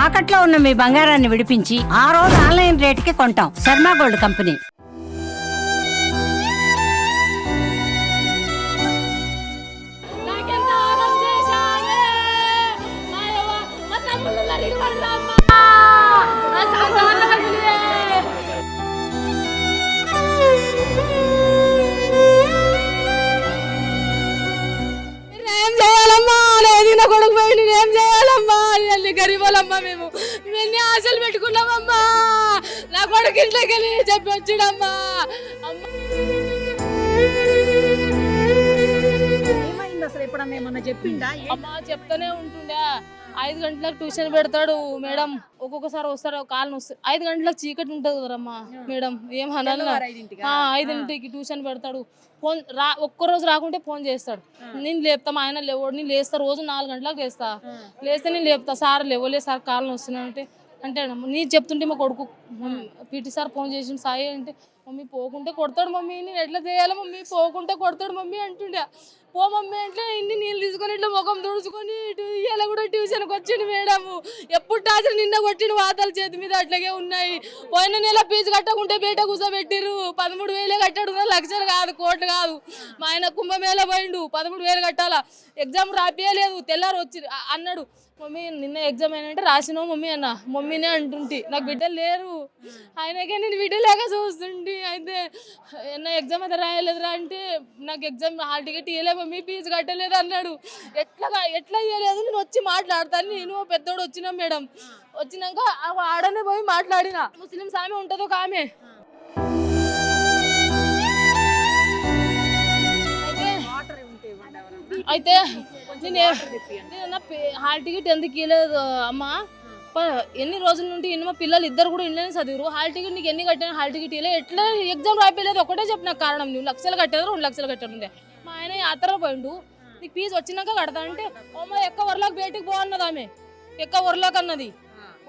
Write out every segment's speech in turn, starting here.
తాకట్లో ఉన్న మీ బంగారాన్ని విడిపించి ఆ రోజు ఆన్లైన్ రేటుకి కొంటాం. Sharma gold company. గరీబోళ్ళమ్మా మేము ఎన్ని ఆశలు పెట్టుకున్నామమ్మా. నా కొడుకు ఇంట్లోకి వెళ్ళి చెప్పి వచ్చాడమ్మా. అమ్మా చెప్తానే ఉంటుండే 5 గంటలకు ట్యూషన్ పెడతాడు మేడం. ఒక్కొక్కసారి వస్తాడు కాళ్ళు వస్తాడు. 5 గంటలకు చీకటి ఉంటుంది కదమ్మా మేడం. ఏం అనన్నా 5ంటికి ట్యూషన్ పెడతాడు. ఫోన్ ఒక్కరోజు రాకుంటే ఫోన్ చేస్తాడు. నేను లేపుతా, మా ఆయన లేవు, నేను లేస్తా. రోజు 4 గంటలకు లేస్తే నేను లేపుతా. సార్ లేవలే సార్ కాళ్ళు వస్తున్నాయంటే అంటే నేను చెప్తుంటే మా కొడుకు పీటీ సార్ ఫోన్ చేసి సాయి అంటే మమ్మీ పోకుంటే కొడతాడు మమ్మీ, నేను ఎట్లా చేయాలి మమ్మీ, పోకుంటే కొడతాడు మమ్మీ అంటుండే. పో మమ్మీ అంటే ఇన్ని నీళ్ళు తీసుకొని ఇట్లా ముఖం తుడుచుకొని ఇలా కూడా ట్యూషన్కి వచ్చిండు మేడం. ఎప్పుడు టాచర్ నిన్న కొట్టిన వాతాలు చేతి మీద అట్లాగే ఉన్నాయి. పోయిన నెల ఫీజు కట్టకుంటే బయట కూర్చోబెట్టిరు. 13,000 కట్టాడు, లక్షలు కాదు, కోట్లు కాదు. మా ఆయన కుంభమేళ పోయిండు, 13,000 కట్టాలా. ఎగ్జామ్ రాపియలేదు. తెల్లారు వచ్చి అన్నాడు మమ్మీ నిన్న ఎగ్జామ్ అయినంటే రాసినావు మమ్మీ అన్న. మమ్మీనే అంటుంటి, నాకు బిడ్డలు లేరు. ఆయనకే నేను బిడ్డ లేక చూస్తుంటి. అయితే ఎగ్జామ్ అయితే రాయలేదురా అంటే నాకు ఎగ్జామ్ హాల్ టికెట్ ఇవ్వలే మమ్మీ, ఫీజు కట్టలేదు అన్నాడు. ఎట్లా ఇవ్వలేదు నేను వచ్చి మాట్లాడతాను. నేను పెద్దోడు వచ్చినా మేడం. వచ్చినాక ఆడనే పోయి మాట్లాడిన. ముస్లిమ్స్ ఆమె ఉంటుంది ఒక ఆమె. అయితే నేను హాల్ టికెట్ ఎందుకు ఇవ్వలేదు అమ్మా, ఎన్ని రోజుల నుండి మా పిల్లలు ఇద్దరు కూడా ఇంట్లోనే చదివారు. హాల్ టికెట్ నీకు ఎన్ని కట్టాను, హాల్ టికెట్ ఇవ్వలేదు, ఎట్లా ఎగ్జామ్ రాయలేదు ఒకటే చెప్పిన కారణం. నువ్వు లక్షలు కట్టారు, 2 లక్షలు కట్టాడు. మా ఆయన యాత్ర పోయిండు, నీకు ఫీజు వచ్చినాక కడతా అంటే అమ్మ ఎక్క వరలోకి బయటకు పో అన్నది. ఆమె ఎక్క వరలోకి అన్నది.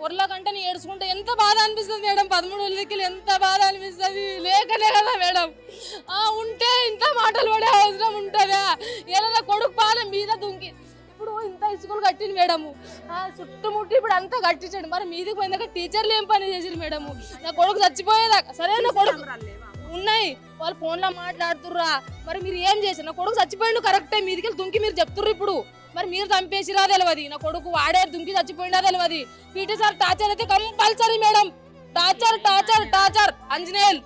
వరలోకి అంటే నేను ఏడ్చుకుంటే ఎంత బాధ అనిపిస్తుంది మేడం. 13,000 ఎంత బాధ అనిపిస్తుంది. లేకనే కదా మేడం. ఉంటే ఇంత మాటలు పడే అవసరం ఉంటుందా? ఏదైనా కొడుకు పాలెం మీద దుంకి ఇప్పుడు ఇంత స్కూల్ కట్టింది మేడము. చుట్టుముట్టి ఇప్పుడు అంతా కట్టించాడు. మరి మీదికి పోయిందాక టీచర్లు ఏం పని చేసారు మేడము? నా కొడుకు చచ్చిపోయేదాకా సరే నా కొడుకు ఉన్నాయి, వాళ్ళు ఫోన్లో మాట్లాడుతుర్రా. మరి మీరు ఏం చేశారు? నా కొడుకు చచ్చిపోయిండు కరెక్టే, మీదికి దుంకి మీరు చెప్తుర్రు. ఇప్పుడు మరి మీరు చంపేసిరా తెలియదు, నా కొడుకు వాడే దుంకి చచ్చిపోయిందా తెలియదు. పీటీ సార్ టార్చర్ అయితే కంపల్సరీ మేడం. టార్చర్ అంజనేయులు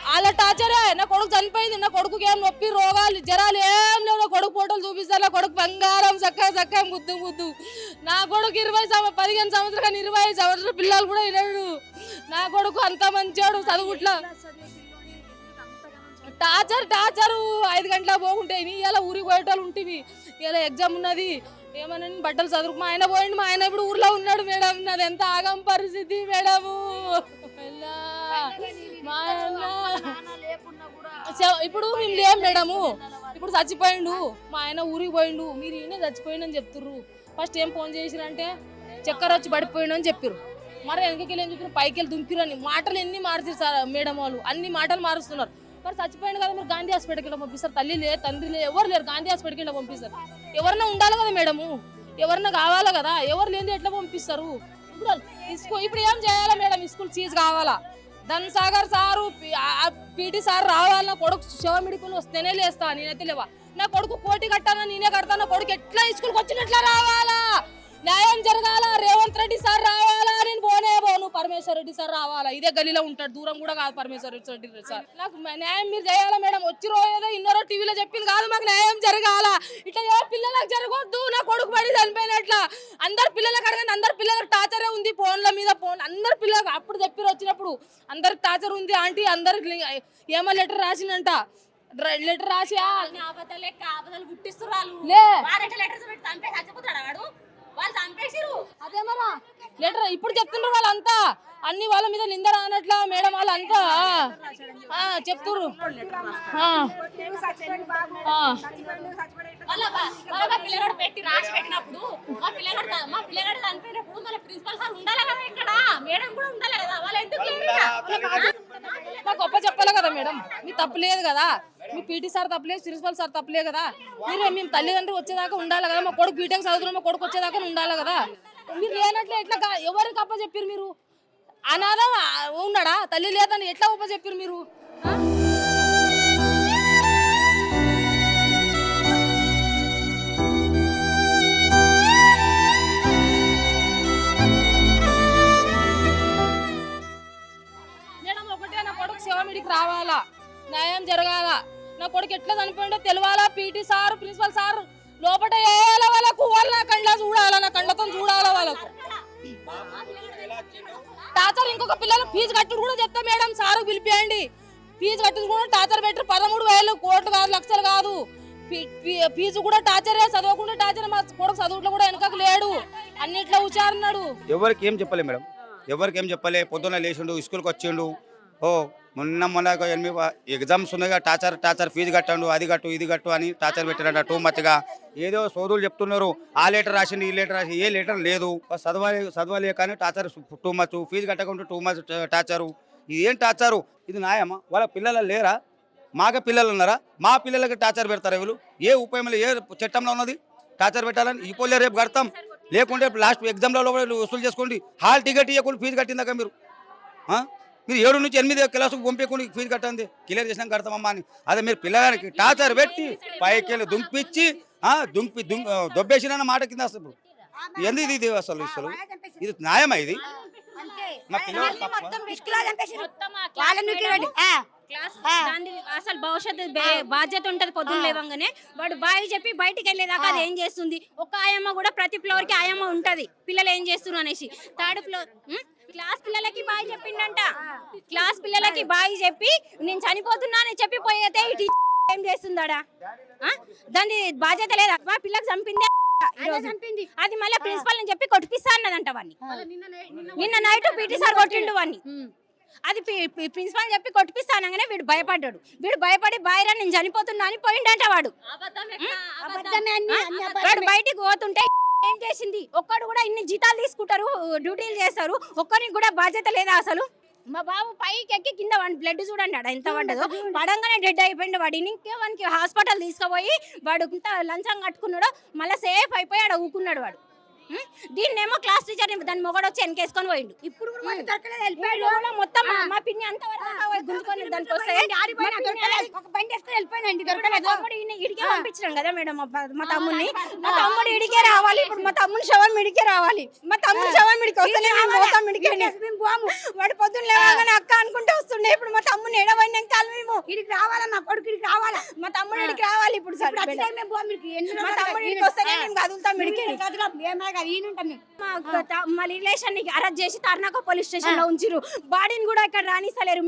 వాళ్ళ టార్చరే. నా కొడుకు చనిపోయింది. నా కొడుకు ఏం నొప్పి, రోగాలు, జ్వరాలు ఏం లేవు. నా కొడుకు ఫోటోలు చూపిస్తారు. నా కొడుకు బంగారం చక్కగా ముద్దు. నా కొడుకు 15 సంవత్సరాలు కానీ 25 సంవత్సరాల పిల్లలు కూడా వినడు. నా కొడుకు అంత మంచోడు, చదువుట్లా టార్చరు 5 గంటలకు పోకుంటే ఇలా ఊరికి పోయేటోళ్ళు ఉంటుంది. ఇలా ఎగ్జామ్ ఉన్నది ఏమన్నా బట్టలు చదువుకు మా ఆయన పోయిండు. మా ఆయన ఇప్పుడు ఊర్లో ఉన్నాడు మేడం. నాది ఎంత ఆగం పరిస్థితి మేడము. ఇప్పుడు మేము లేం మేడము. ఇప్పుడు చచ్చిపోయిండు మా ఆయన, ఊరికి పోయిండు. మీరు ఈయన చచ్చిపోయిండు అని చెప్తుర్రు. ఫస్ట్ ఏం ఫోన్ చేసిరంటే చక్కెర వచ్చి పడిపోయిండు అని చెప్పారు. మరి వెనకకి ఏం చెప్పారు, పైకి వెళ్ళి దుంకిరు అని మాటలు ఎన్ని మార్చారు సార్ మేడం వాళ్ళు. అన్ని మాటలు మారుస్తున్నారు. మరి చచ్చిపోయింది కదా, మీరు గాంధీ హాస్పిటల్కి వెళ్ళి పంపిస్తారు. తల్లి లే, తండ్రి లే, ఎవరు లేరు. గాంధీ హాస్పిటల్కి వెళ్ళి పంపిస్తారు. ఎవరన్నా ఉండాలి కదా మేడము, ఎవరన్నా కావాలా కదా. ఎవరు లేని ఎట్లా పంపిస్తారు? ఇప్పుడు ఏం చేయాలా మేడం? స్కూల్ చీజ్ కావాలా? ధన్సాగర్ సారు పీటీ సార్ రావాలన్నా కొడుకు శివమిడికులు వస్తేనే లేస్తా, నేనైతే లేవా. నా కొడుకు కోటి కట్టానా నేనే కడతా. నా కొడుకు ఎట్లా స్కూల్కి వచ్చినట్లా రావాలా? న్యాయం జరగాల. రేవంత్ రెడ్డి సార్ రావాలా? నేను పోను. పరమేశ్వర్ రెడ్డి సార్ రావాలా? ఇదే గలీలో ఉంటాడు, దూరం కూడా కాదు పరమేశ్వర్ రెడ్డి సార్. నాకు న్యాయం మీరు చేయాలా మేడం. వచ్చి రోజు ఇన్నోరో టీవీలో చెప్పింది కాదు, మాకు న్యాయం జరగాల. ఇట్లా ఏ పిల్లలకు జరగొద్దు. నా కొడుకు పడి చనిపోయినట్లా అందరు పిల్లలకు అడగండి. అందరు పిల్లలకు టార్చరే ఉంది. ఫోన్ల మీద ఫోన్ అందరు పిల్లలకు అప్పుడు చెప్పి వచ్చినప్పుడు అందరికి టార్చర్ ఉంది ఆంటీ. అందరికి ఏమో లెటర్ రాసినంట. లెటర్ రాసి అబద్ధాలు పుట్టిస్తున్నారు. అదే మరా లెటర్ ఇప్పుడు చెప్తున్నారు వాళ్ళంతా. అన్ని వాళ్ళ మీద నింద రానట్లా మేడం వాళ్ళంతా చెప్తున్నారు. పిల్లగాడు పెట్టి రాసి పెట్టినప్పుడు మా పిల్లగాడు చనిపోయినప్పుడు మన ప్రిన్సిపల్ సార్ ఉండాలి కదా, ఇక్కడ మేడం కూడా ఉండాలి కదా. వాళ్ళు ఎందుకు నాకు గొప్ప చెప్పాలి కదా మేడం. మీ తప్పు లేదు కదా, మీ పీటీ సార్ తప్పలేదు, ప్రిన్సిపల్ సార్ తప్పలే కదా. మీరు మేము తల్లిదండ్రులు వచ్చేదాకా ఉండాలి కదా. మా కొడుకు బీటెక్ చదువుతున్నాం, మా కొడుకు వచ్చేదాకా ఉండాలి కదా. మీరు లేనట్లే ఎట్లా ఎవరికి అప్ప చెప్పారు మీరు? అనాథ ఉన్నాడా? తల్లి లేదని ఎట్లా అప్ప చెప్పారు మీరు? మేడం ఒకటే, నా కొడుకు శివమిడికి రావాలా, న్యాయం జరగాల, నా కొడుకు ఎట్లా చనిపోయిందో తెలవాలా. పీటీ సార్, ప్రిన్సిపల్ సార్ లోపల వేయాల, వాళ్ళకు వాళ్ళ కళ్ళ చూడాలా, నా కళ్ళతో చూడాలా వాళ్ళకు. టాచర్ ఇంకొక పిల్లలు ఫీజు కట్టుడు కూడా చెప్తా మేడం, సారు పిలిపియండి. ఫీజు కట్టుడు కూడా టాచర్ పెట్టి 13,000, కోట్లు కాదు, లక్షలు కాదు. ఫీజు కూడా టాచరే, చదవకుండా టాచర్. మా కొడుకు చదువుట్లో కూడా వెనకకు లేడు, అన్నిట్లో ఉచారన్నాడు. ఎవరికి ఏం చెప్పలే మేడం, ఎవరికి ఏం చెప్పలే. పొద్దున్న లేచిండు, స్కూల్కి వచ్చిండు. మొన్న ఎగ్జామ్స్ ఉన్నాయిగా, టాచర్ ఫీజు కట్టండు, అది కట్టు ఇది కట్టు అని టాచర్ పెట్టారట. టూ మచ్గా ఏదో సోదులు చెప్తున్నారు. ఆ లెటర్ రాసిండు, ఈ లెటర్ రాసి, ఏ లెటర్ లేదు. చదవాలి కానీ టాచర్ టూ మచ్, ఫీజు కట్టకుండా టూ మచ్ టాచరు. ఇది ఏం టాచరు? ఇది న్యాయమా? వాళ్ళ పిల్లలు లేరా? మాకే పిల్లలు ఉన్నారా? మా పిల్లలకి టాచర్ పెడతారా వీళ్ళు? ఏ ఉపయోగం, ఏ చట్టంలో ఉన్నది టాచర్ పెట్టాలని? ఇప్పుడు రేపు కడతాం, లేకుంటే లాస్ట్ ఎగ్జామ్లలో వసూలు చేసుకోండి. హాల్ టికెట్ ఇవ్వకుండా ఫీజు కట్టిందాక మీరు 7 నుంచి 8 క్లాసుకు పంపించకుండా ఫీజు కట్టండి, క్లియర్ చేసినాక కడతామమ్మా అని. అదే మీరు పిల్లగానికి టార్చర్ పెట్టి పైకి దుంపిచ్చి దొబ్బేసిన మాట కింద అసలు ఎందుకు ఇది? అసలు ఇది న్యాయమా? ఇది మా పిల్లలు అసలు భవిష్యత్తు బాధ్యత ఉంటది. పొద్దున్న లేవంగానే వాడు బాయ్ చెప్పి బయటికి వెళ్ళేదాకా అది ఏం చేస్తుంది? ఒక ఆయమ్మ కూడా ప్రతి ఫ్లోర్ కి ఆయమ్మ ఉంటది, పిల్లలు ఏం చేస్తున్నారు అనేసి. థర్డ్ ఫ్లోర్ క్లాస్ పిల్లలకి బాయ్ చెప్పిండంట. క్లాస్ పిల్లలకి బాయ్ చెప్పి నేను చనిపోతున్నా అని చెప్పి పోయితే ఏం చేస్తుందాడా? దాని బాధ్యత లేదా? మా పిల్లకి చంపిందే, అది మళ్ళీ ప్రిన్సిపల్ అని చెప్పి కొట్టిపిస్తా అన్నదంట వాడిని. నిన్న నైట్ పీటీ సార్ కొట్టిండు వాడిని. అది ప్రిన్సిపల్ చెప్పి కొట్టిపిస్తానగానే వీడు భయపడ్డాడు. వీడు భయపడి బాయ్రా నేను చనిపోతున్నా అని పోయిండంట వాడు. వాడు బయటికి పోతుంటే ఏం చేసింది? ఒక్కడు కూడా ఇన్ని జీతాలు తీసుకుంటారు, డ్యూటీలు చేస్తారు, ఒక్కరికి కూడా బాధ్యత లేదా అసలు? మా బాబు పైకి ఎక్కి కింద వాడి బ్లడ్ చూడండి ఆడ ఎంత పడ్డదో. పడంగానే డెడ్ అయిపోయింది వాడు. ఇంకే వానికి హాస్పిటల్ తీసుకుపోయి వాడు ఇంత లంచం కట్టుకున్నాడో మళ్ళీ సేఫ్ అయిపోయి ఆడ ఊకున్నాడు వాడు. దీన్నేమో క్లాస్ టీచర్ దాని మొగడు వచ్చి వెనకేసుకొని పోయిండు. ఇప్పుడు మొత్తం మా పిన్ని అంత గుంజుకొని దానికి వస్తే ఇడికే పంపించినాం కదా మేడం మా తమ్ముడిని. మా తమ్ముడు ఇడికే రావాలి, ఇప్పుడు మా తమ్ముడు శవం ఇడికే రావాలి. మా తమ్ముడు శవం ఇడికి వస్తేనే మేము పోతాం ఇడికే. వాడు పొద్దున్న లేవగానే అక్క అనుకుంటే వస్తుండే. ఇప్పుడు మా తమ్ముడిని ఎడవైనాక మేము ఇడికి రావాలా, మా కొడుకు ఇడికి రావాలా, మా తమ్ముడు ఇడికి రావాలి. ఇప్పుడు సార్ మా తమ్ముడు ఇడికి వస్తేనే మేము కదులుతాం ఇడికి. మా రిలేషన్ ని అరెస్ట్ చేసి తార్నాక పోలీస్ స్టేషన్ లో ఉంచిరు. బాడీని కూడా ఇక్కడ రానిస్తలేరు.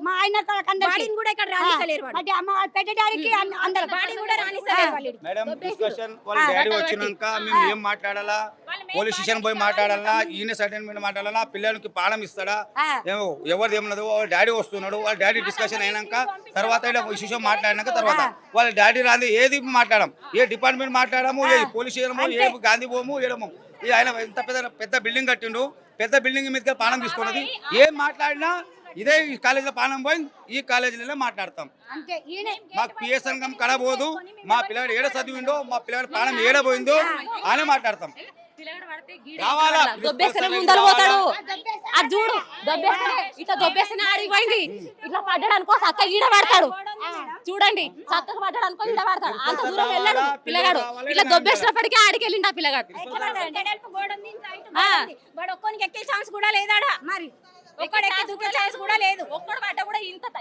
మా ఆయన బాడీని కూడా ఇక్కడ రానిస్తలేరు. బాడీ కూడా రానిస్తలేరు. మేడం డిస్కషన్ వాళ్ళ డాడీ వచ్చినాక మేము ఏం మాట్లాడాలా? పోలీస్ స్టేషన్ పోయి మాట్లాడాలా? ఈయన సర్టిఫికేట్ మాట్లాడాలా? పిల్లలకి పాఠం ఇస్తాడా? ఎవరిది ఏమన్నదో వాళ్ళ డాడీ వస్తున్నాడు. వాళ్ళ డాడీ డిస్కషన్ అయినాక తర్వాత విషయం మాట్లాడినాక తర్వాత వాళ్ళ డాడీ రాదు ఏది మాట్లాడము, ఏ డిపార్ట్మెంట్ మాట్లాడము, ఏ పోలీస్ స్టేషన్, ఏ గాంధీ భూము, ఏడము. ఆయన ఎంత పెద్ద బిల్డింగ్ కట్టిండు, పెద్ద బిల్డింగ్ మీద పానం తీసుకున్నది. ఏం మాట్లాడినా ఇదే కాలేజీలో పానం పోయింది, ఈ కాలేజీలో మాట్లాడతాం. మాకు పిఎస్ సంఘం కడబోదు, మా పిల్లగాడు ఏడ చదివిండో, మా పిల్లగాడు పానం ఏడబోయిందో అని మాట్లాడతాం. ముందర పోతాడు అది చూడు, ఇట్లా దొబ్బేసిన ఆడిపోయింది. ఇట్లా పడ్డాడనుకో చక్క ఈడ పడతాడు. చూడండి చక్కగా పడ్డాడనుకో ఈడ పడతాడు. అంత దూరం వెళ్ళాడు పిల్లగాడు. ఇట్లా దొబ్బేసినప్పటికీ ఆడికి వెళ్ళిండు ఆ పిల్లగాడు. వాడు ఒక్కొనికి ఎక్కే ఛాన్స్ కూడా లేదాడా? మరి ఒక్కడు ఎక్కి దూకే ఛాన్స్ కూడా లేదు. ఒక్కడు పడ్డ కూడా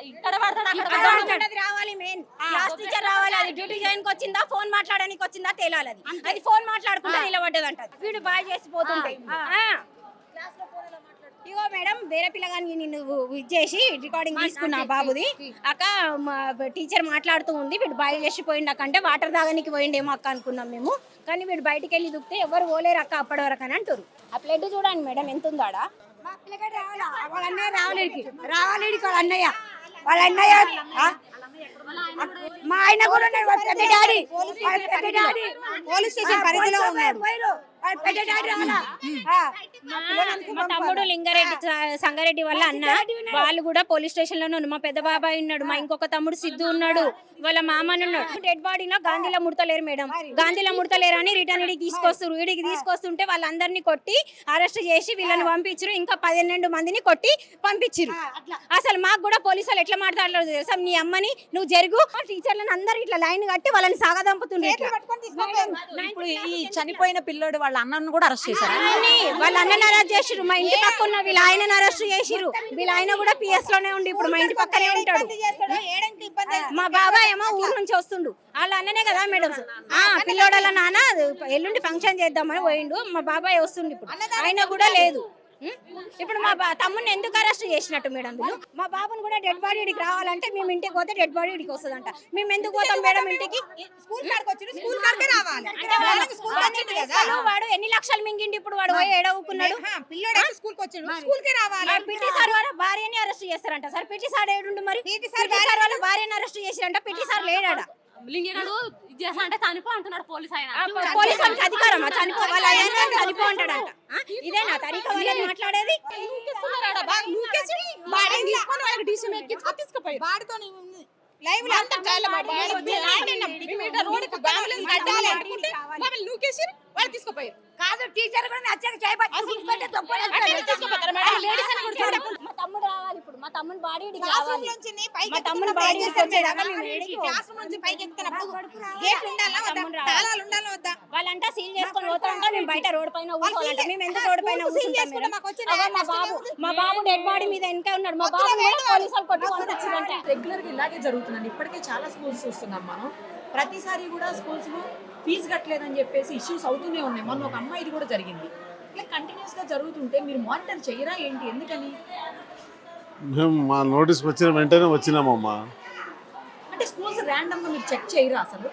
ఇక్కడ పడతాడు. రావాలి మెయిన్ క్లాస్ టీచర్ రావాలి. అది డ్యూటీ చేయడానికి వచ్చిందా, ఫోన్ మాట్లాడడానికి వచ్చిందా తేలాలి. అది ఫోన్ మాట్లాడుకుంటే నిలబడ్డదంట. వీడు బాగా చేసిపోతుంటే ఇగో మేడం వేరే పిల్లగానికి నేను ఇచ్చేసి రికార్డింగ్ తీసుకున్నా బాబుది. అక్క టీచర్ మాట్లాడుతూ ఉంది, వీడు బయట చేసిపోయిండు అక్క అంటే వాటర్ తాగడానికి పోయిండేమో అక్క అనుకున్నాం మేము. కానీ వీడు బయటికి వెళ్ళి దుక్తే ఎవరు పోలేరు అక్క అప్పటి వరకు అని అంటారు. ఆ ప్లేట్ చూడండి మేడం ఎంత ఉందో ఆడ. వాళ్ళ అన్నయ్య రావాలి వాళ్ళ అన్నయ్య మా ఆయన కూడా పెద్ద డాడీ పోలీస్ స్టేషన్ పరిధిలో ఉన్నాడు. వాడు పెద్ద డాడీ రావాలా ఆ, మా తమ్ముడు లింగారెడ్డి సంగారెడ్డి వాళ్ళ అన్న వాళ్ళు కూడా పోలీస్ స్టేషన్ లోనే ఉన్నారు. మా పెద్ద బాబాయ్ ఉన్నాడు, మా ఇంకొక తమ్ముడు సిద్ధు ఉన్నాడు, వాళ్ళ మామని ఉన్నాడు. డెడ్ బాడీలో గాంధీలో ముడతలేరు మేడం, గాంధీలో ముడతలేరు అని రిటర్న్ ఇడికి తీసుకొస్తారు. ఇడికి తీసుకొస్తుంటే వాళ్ళందరినీ కొట్టి అరెస్ట్ చేసి వీళ్ళని పంపించారు. ఇంకా 12 మందిని కొట్టి పంపించారు. అసలు మాకు కూడా పోలీసు వాళ్ళు ఎట్లా మాట్లాడలేదు తెలుసా, నీ అమ్మని నువ్వు జరుగు, టీచర్లను అందరు ఇట్లా లైన్ కట్టి వాళ్ళని సాగదంపుతుండే. ఇప్పుడు ఈ చనిపోయిన పిల్లోడు వాళ్ళ అన్నను కూడా అరెస్ట్ చేశారు. వాళ్ళ అన్నని అరెస్ట్ చేసిరు. మా ఇంటి పక్క ఉన్న వీళ్ళ ఆయనని అరెస్ట్ చేసిరు. వీళ్ళ ఆయన కూడా పిఎస్ లోనే ఉండి ఇప్పుడు మా ఇంటి పక్కనే ఉంటాడు. మా బాబాయ్ ఏమో ఊరు నుంచి వస్తుండు. వాళ్ళ అన్ననే కదా మేడం. పిల్లోడల నాన్న ఎల్లుండి ఫంక్షన్ చేద్దామని పోయిండు. మా బాబాయ్ వస్తుండు ఇప్పుడు, ఆయన కూడా లేదు. ఇప్పుడు మా తమ్ముడిని ఎందుకు అరెస్ట్ చేసినట్టు మేడం వీళ్ళు? మా బాబుని కూడా డెడ్ బాడీ ఇడికి రావాలంటే మేము ఇంటికి పోతే డెడ్ బాడీ ఇడికి వస్తుందంట. మేము ఎందుకు పోతాం మేడం ఇంటికి? వాడు ఎన్ని లక్షలు మింగిండి ఇప్పుడు, వాడు పోయి ఏడవుకున్నాడు. పిటి సార్ వాళ్ళ భార్యని అరెస్ట్ చేస్తారంట సార్. పిటి సార్ ఏడుండు మరి? పిటి సార్ వాళ్ళ భార్యని అరెస్ట్ చేశారంట. PT sir లేడాడ. లింగేగాడు ఇది చేస్తా అంటే చనిపో అంటున్నాడు పోలీస్ ఆయన. పోలీసు వాళ్ళకి అధికారమా చనిపోవాలి? చనిపో అంటాడంట. ఇదేనా తరీకా వాళ్ళని మాట్లాడేది? కాదు టీచర్ కూడా నచ్చక చేయబట్టి తీసుకుంటే మా తమ్ముడు రావాలి ఇప్పుడు. మా తమ్ముడు బాడీ రావాలి. మా తమ్ముడు బాడీ వాళ్ళంతా సీల్ చేసుకొని పోతారంట. మేము బయట రోడ్ పైన ఊసుకోవాలంట. మేము ఎందుకు రోడ్ పైన ఊసుకుంటాం? మా బాబు డెడ్ బాడీ మీద ఇంకా ఉన్నాడు. మా బాబు పోలీసు వాళ్ళు కొట్టుకొని వచ్చిందంట. రెగ్యులర్ గా ఇలాగే జరుగుతుందండి. ఇప్పటికే చాలా స్కూల్స్ చూస్తున్నాం మనం. ప్రతిసారి కూడా స్కూల్స్ ఫీజు కట్టలేదని చెప్పేసి ఇష్యూస్ అవుతూనే ఉన్నాయి. మొన్న ఒక అమ్మాయిది కూడా జరిగింది. ఇట్లా కంటిన్యూస్ గా జరుగుతుంటే మీరు మానిటర్ చేయరా ఏంటి? ఎందుకని? మేము మా నోటీస్కి వచ్చిన వెంటనే వచ్చినామమ్మా. అంటే స్కూల్స్ ర్యాండమ్ గా మీరు చెక్ చేయరా అసలు?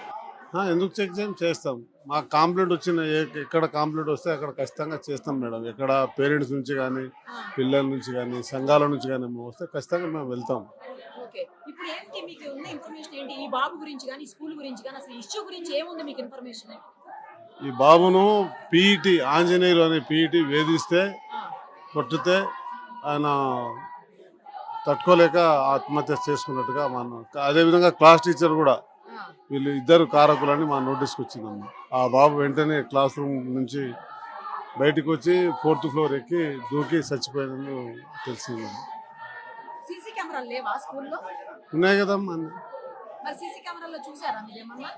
ఎందుకు చెక్ చేస్తాం. మాకు కంప్లైంట్ వచ్చిన ఎక్కడ కంప్లైంట్ వస్తే అక్కడ ఖచ్చితంగా చేస్తాం మేడం. ఎక్కడ పేరెంట్స్ నుంచి కానీ పిల్లల నుంచి కానీ సంఘాల నుంచి కానీ మేము వస్తే ఖచ్చితంగా మేము వెళ్తాం. ఓకే, ఇప్పుడు ఏంటి మీకు ఉన్న ఇన్ఫర్మేషన్ ఏంటి? ఈ బాబు గురించి కానీ స్కూల్ గురించి కానీ అసలు ఇష్యూ గురించి ఏముంది మీకు ఇన్ఫర్మేషన్? ఈ బాబును పీఈటీ ఆంజనేయులు అనే పీఈటీ వేధిస్తే కొట్టితే ఆయన తట్టుకోలేక ఆత్మహత్య చేసుకున్నట్టుగా మనం. అదేవిధంగా క్లాస్ టీచర్ కూడా వీళ్ళు ఇద్దరు కారకులని మా నోటీస్కి వచ్చిందమ్మా. ఆ బాబు వెంటనే క్లాస్ రూమ్ నుంచి బయటకు వచ్చి 4th ఫ్లోర్ ఎక్కి దూకి చచ్చిపోయినట్లు తెలిసింది. సీసీ కెమెరాలు లేవా స్కూల్లో? ఉన్నాయి కదమ్మా. మరి సీసీ కెమెరాలో చూసారా మీరు ఏమన్నా?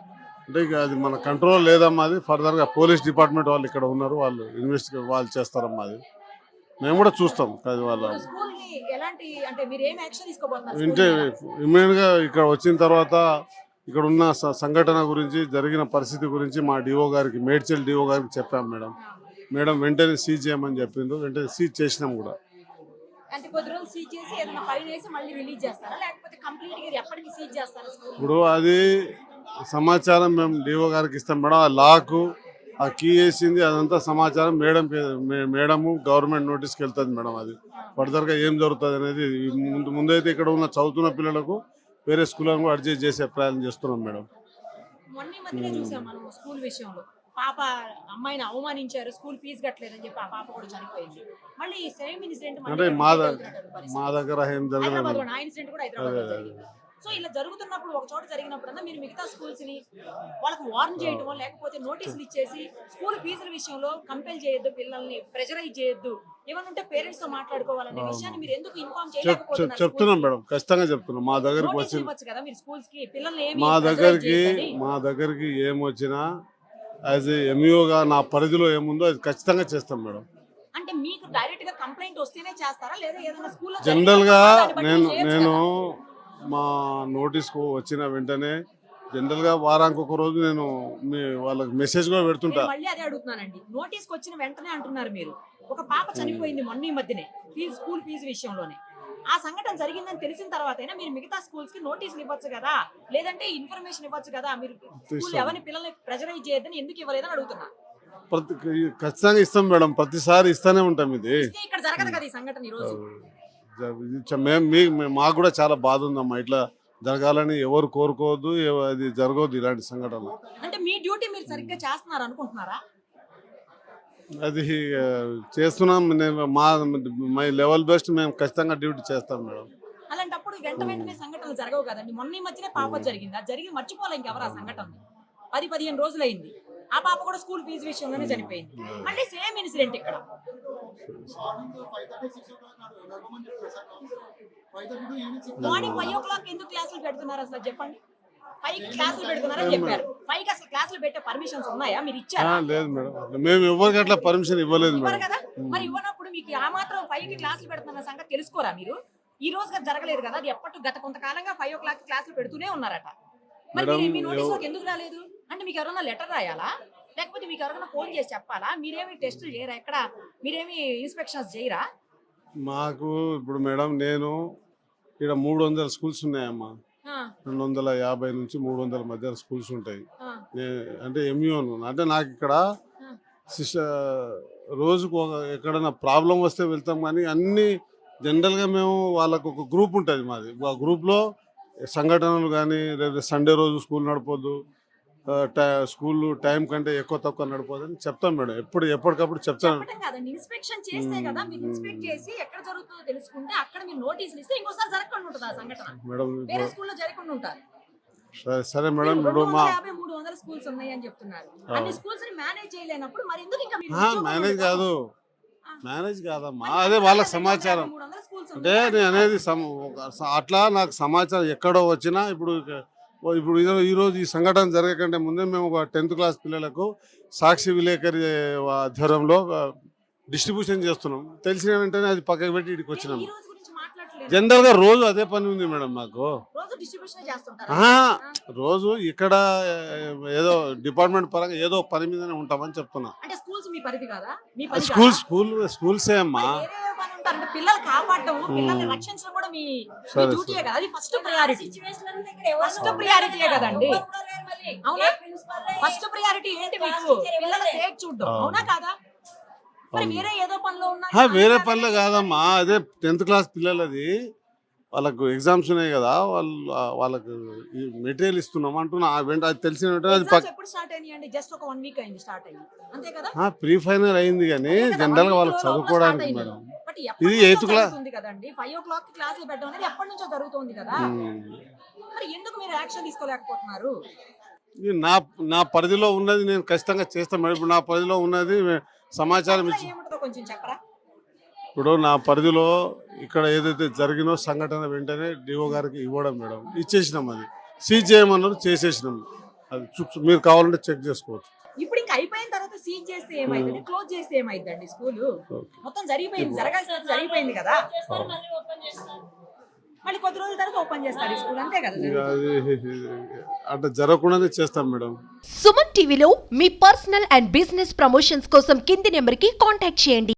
అంటే ఇక అది మన కంట్రోల్ లేదమ్మా. అది ఫర్దర్గా పోలీస్ డిపార్ట్మెంట్ వాళ్ళు ఇక్కడ ఉన్నారు, వాళ్ళు ఇన్వెస్టిగేట్ వాళ్ళు చేస్తారమ్మా. అది మేము కూడా చూస్తాం. అది వాళ్ళ స్కూల్ ని ఎలాంటి అంటే మీరు ఏం యాక్షన్ తీసుకోబోతున్నారు? అంటే ఇమ్మీడియట్గా ఇక్కడ వచ్చిన తర్వాత ఇక్కడ ఉన్న సంఘటన గురించి జరిగిన పరిస్థితి గురించి మా డిఓ గారికి, మేడ్చల్ డిఓ గారికి చెప్పాం మేడం. మేడం వెంటనే సీజ్ చేయమని చెప్పిండ్రు. వెంటనే సీజ్ చేసినాం కూడా. అంటే కొద్ది రోజులు సీజ్ చేసి ఏదైనా ఫైన్ వేసి మళ్ళీ రిలీజ్ చేస్తారా, లేకపోతే కంప్లీట్ గా ఎప్పటికి సీజ్ చేస్తారా స్కూల్? ఇప్పుడు అది సమాచారం మేము డిఓ గారికి ఇస్తాం మేడం. ఆ లాకు ఆ కీ వేసింది అదంతా సమాచారం మేడము గవర్నమెంట్ నోటీస్కి వెళ్తుంది మేడం. అది ఫర్దర్గా ఏం జరుగుతుంది అనేది ముందైతే ఇక్కడ ఉన్న చదువుతున్న పిల్లలకు వేరే స్కూళ్ళను కూడా అడ్జస్ట్ చేసే ప్రయత్నం చేస్తున్నాం మేడం. మొన్న మధ్యనే చూసాం మనం స్కూల్ విషయంలో. పాప అమ్మాయిని అవమానించారు, స్కూల్ ఫీజు కట్టలేదని చెప్పి ఆ పాప కూడా చనిపోయింది. మళ్ళీ సేమ్ ఇన్సిడెంట్ అంటే మా దగ్గర ఏం జరగలేదు. ఆ ఇన్సిడెంట్ కూడా హైదరాబాద్ లో జరిగింది. సో ఇలా జరుగుతున్నప్పుడు ఒక చోట జరిగినప్పుడన్నా మీరు మిగతా స్కూల్స్ ని వాళ్ళకి వార్న్ చేయటమో లేకపోతే నోటీసులు ఇచ్చేసి స్కూల్ ఫీజుల విషయంలో కంపెల్ చేయొద్దు, పిల్లల్ని ప్రెషరైజ్ చేయొద్దు, ఏమన్నా ఉంటే పేరెంట్స్ తో మాట్లాడుకోవాలనే విషయాన్ని మీరు ఎందుకు ఇన్ఫార్మ్ చేయలేకపోతున్నారు? చెప్తున్నాం మేడం, ఖచ్చితంగా చెప్తున్నాం. మా దగ్గరకు వచ్చి కదా మీరు స్కూల్స్ కి పిల్లల్ని మా దగ్గరికి ఏమొచ్చినా యాజ్ ఏ ఎంఈఓగా నా పరిధిలో ఏముందో అది ఖచ్చితంగా చేస్తాం మేడం. అంటే మీకు డైరెక్ట్ గా కంప్లైంట్ వస్తేనే చేస్తారా లేదా ఏదైనా స్కూల్లో జనరల్ గా నేను మా నోటీస్కు వచ్చిన వెంటనే జనరల్ గా వారానికి ఒక రోజు నేను వాళ్ళకి మెసేజ్ కూడా పెడుతుంటా. మళ్ళీ అదే అడుగుతున్నానండి, నోటీస్కి వచ్చిన వెంటనే అంటున్నారు మీరు. ఒక పాప చనిపోయింది మొన్న ఈ మధ్యనే స్కూల్ ఫీజు విషయంలోనే. ఆ సంఘటన జరిగిందని తెలిసిన తర్వాత అయినా మీరు మిగతా స్కూల్స్ కి నోటీసులు ఇవ్వచ్చు కదా, లేదంటే ఇన్ఫర్మేషన్ ఇవ్వచ్చు కదా. మీరు స్కూల్ ఎవరిని పిల్లల్ని ప్రెజరైజ్ చేయొద్దని ఎందుకు ఇవ్వలేదని అడుగుతున్నా. ఖచ్చితంగా ఇస్తాం మేడం, ప్రతిసారి ఇస్తానే ఉంటాం. ఇది ఇక్కడ జరగదు కదా ఈ సంఘటన ఈ రోజు. మాకు కూడా చాలా బాధ ఉందమ్మా. ఇట్లా జరగాలని ఎవరు కోరుకోవద్దు, అది జరగవద్దు ఇలాంటి సంఘటనలు. అంటే మీ డ్యూటీ మీరు సరిగ్గా చేస్తున్నారు అనుకుంటున్నారా? అది చేస్తున్నాం. మై లెవెల్ బెస్ట్ మేము ఖచ్చితంగా డ్యూటీ చేస్తాం మేడం. అలాంటప్పుడు వెంటనే సంఘటనలు జరగవు కదండి. మొన్న ఈ మధ్యనే పాప జరిగింది, అది జరిగి మర్చిపోలే ఇంకెవరు ఆ సంఘటన. 10-15 రోజులు అయింది. ఆ పాప కూడా స్కూల్ ఫీజు విషయంలోనే చనిపోయింది. మళ్ళీ సేమ్ ఇన్సిడెంట్ ఇక్కడ. మార్నింగ్ 5 o'clock ఎందుకు క్లాసులు పెడుతున్నారు అసలు చెప్పండి? 5 క్లాసులు పెడుతున్నారని చెప్పారు. 5 అసలు క్లాసులు పెట్టే పర్మిషన్స్ ఉన్నాయా? మీరు ఇచ్చారా? లేదు మేడం, మేము ఎవరికి అట్లా పర్మిషన్ ఇవ్వలేదు ఇవ్వరు మేడం. కదా. మరి ఇవ్వనప్పుడు మీకు ఆ మాత్రం 5కి క్లాసులు పెడుతున్న సంగతి తెలుసుకోరా మీరు? ఈ రోజు కదా జరగలేదు కదా, అది ఎప్పటి గత కొంతకాలంగా 5 o'clock క్లాసులు పెడుతూనే ఉన్నారట. మరి మేడం, మీ నోటీసులకు ఎందుకు రాలేదు? అంటే మీకు ఎవరైనా లెటర్ రాయాలా, లేకపోతే మీకు ఎవరైనా ఫోన్ చేసి చెప్పాలా? మీరేమి టెస్టులు చేయరా? ఎక్కడ మీరేమి ఇన్స్పెక్షన్స్ చేయరా? మాకు ఇప్పుడు మేడం నేను ఇక్కడ 300 స్కూల్స్ ఉన్నాయమ్మా. 250 నుంచి 300 మధ్య స్కూల్స్ ఉంటాయి. అంటే ఎంయూను అంటే నాకు ఇక్కడ రోజుకు ఎక్కడైనా ప్రాబ్లం వస్తే వెళ్తాం, కానీ అన్ని జనరల్గా మేము వాళ్ళకు ఒక గ్రూప్ ఉంటుంది మాది. ఆ గ్రూప్లో సంఘటనలు కానీ, లేదా సండే రోజు స్కూల్ నడపొద్దు, స్కూల్ టైం కంటే ఎక్కువ తక్కువ నడపొద్దు అని చెప్తాం మేడం. ఎప్పటికప్పుడు చెప్తాను. ఇన్స్పెక్షన్ చేస్తే కదా, మీరు ఇన్స్పెక్ట్ చేసి ఎక్కడ జరుగుతుందో తెలుసుకుంటే అక్కడ మీరు నోటీసులు ఇస్తే ఇంకోసారి జరగకుండా ఉంటుంది ఆ సంఘటన. మేడం వేరే స్కూల్లో జరగకుండా ఉంటారు. సరే మేడం, ఇప్పుడు మా 250-300 స్కూల్స్ ఉన్నాయి అని చెప్తున్నారు. అన్ని స్కూల్స్ ని మేనేజ్ చేయలేనప్పుడు మరి ఎందుకు ఇంకా మీరు మేనేజ్ కాదమ్మా, అదే వాళ్ళకి సమాచారం. 300 స్కూల్స్ అంటే నేను అనేది అట్లా నాకు సమాచారం ఎక్కడో వచ్చినా ఇప్పుడు ఈరోజు ఈ సంఘటన జరగకంటే ముందే మేము ఒక 10th క్లాస్ పిల్లలకు సాక్షి విలేకరి ఆధ్వర్యంలో డిస్ట్రిబ్యూషన్ చేస్తున్నాం. తెలిసిన వెంటనే అది పక్కకు పెట్టి ఇక్కడికి వచ్చినాం. ఈ రోజు గురించి మాట్లాడట్లేదు. జనరల్గా రోజు అదే పని ఉంది మేడం మాకు. రోజు డిస్ట్రిబ్యూషన్ చేస్తుంటారు. రోజు ఇక్కడ ఏదో డిపార్ట్మెంట్ పరంగా ఏదో పని మీదనే ఉంటామని చెప్తున్నా. అంటే స్కూల్స్ మీ పరిధి కాదా? మీ పరిధి స్కూల్సే అమ్మా. వేరే పని ఉంటారంటే పిల్లలు కాపాడటం, పిల్లల్ని రక్షించడం కూడా మీ డ్యూటీయే కదా. అది ఫస్ట్ ప్రయారిటీ. ఫస్ట్ ప్రయారిటీయే కదండి. అవునా? ఫస్ట్ ప్రయారిటీ ఏంటి మీకు? పిల్లల సేఫ్ చూడడం, అవునా కాదా? మరి వేరే ఏదో పనిలో ఉన్నా? వేరే పనులు కాదమ్మా, అదే 10th క్లాస్ పిల్లలది వాళ్ళకు ఎగ్జామ్స్ ఉన్నాయి కదా, వాళ్ళకు మెటీరియల్ ఇస్తున్నాం అంటున్నా. అది తెలిసిన ఎగ్జామ్స్ ఎప్పుడు స్టార్ట్ అయినాయండి? జస్ట్ ఒక 1 week అయింది స్టార్ట్ అయ్యి, అంతే కదా? ప్రీ ఫైనల్ అయింది, కానీ జనరల్ గా వాళ్ళకి చదువుకోవడానికి మేడం. ఇది 8th క్లాస్ ఉంది కదండి. 5 o'clock క్లాసులు పెట్టడం అనేది ఎప్పటి నుంచో జరుగుతుంది కదా. మరి ఎందుకు మీరు యాక్షన్ తీసుకోలేకపోతున్నారు? నా పరిధిలో ఉన్నది నేను ఖచ్చితంగా చేస్తాను మేడం. ఇప్పుడు నా పరిధిలో ఉన్నది సమాచారం ఇచ్చి, ఏముంటుందో కొంచెం చెప్పరా? ఇప్పుడు నా పరిధిలో ఇక్కడ ఏదైతే జరిగినో సంఘటన వెంటనే డిఓ గారికి ఇవ్వడం మేడం. ఇచ్చేసినాం, అది సీజ్ చేయమన్నారు, చేసేసినాం. అది మీరు కావాలంటే చెక్ చేసుకోవచ్చు. ఇప్పుడు ఇంకా అయిపోయిన తర్వాత సీజ్ చేస్తే ఏమైంది, క్లోజ్ చేస్తే ఏమైందండి? స్కూల్ మొత్తం జరిగిపోయింది, జరగాల్సినది జరిగిపోయింది కదా. మళ్ళీ కొద్ది రోజుల తర్వాత ఓపెన్ చేస్తారు స్కూల్, అంతే కదా? అట్లా జరగకుండానే చేస్తాం మేడం. సుమన్ టీవీలో మీ పర్సనల్ అండ్ బిజినెస్ ప్రమోషన్స్ కోసం కింది నెంబర్కి కాంటాక్ట్ చేయండి.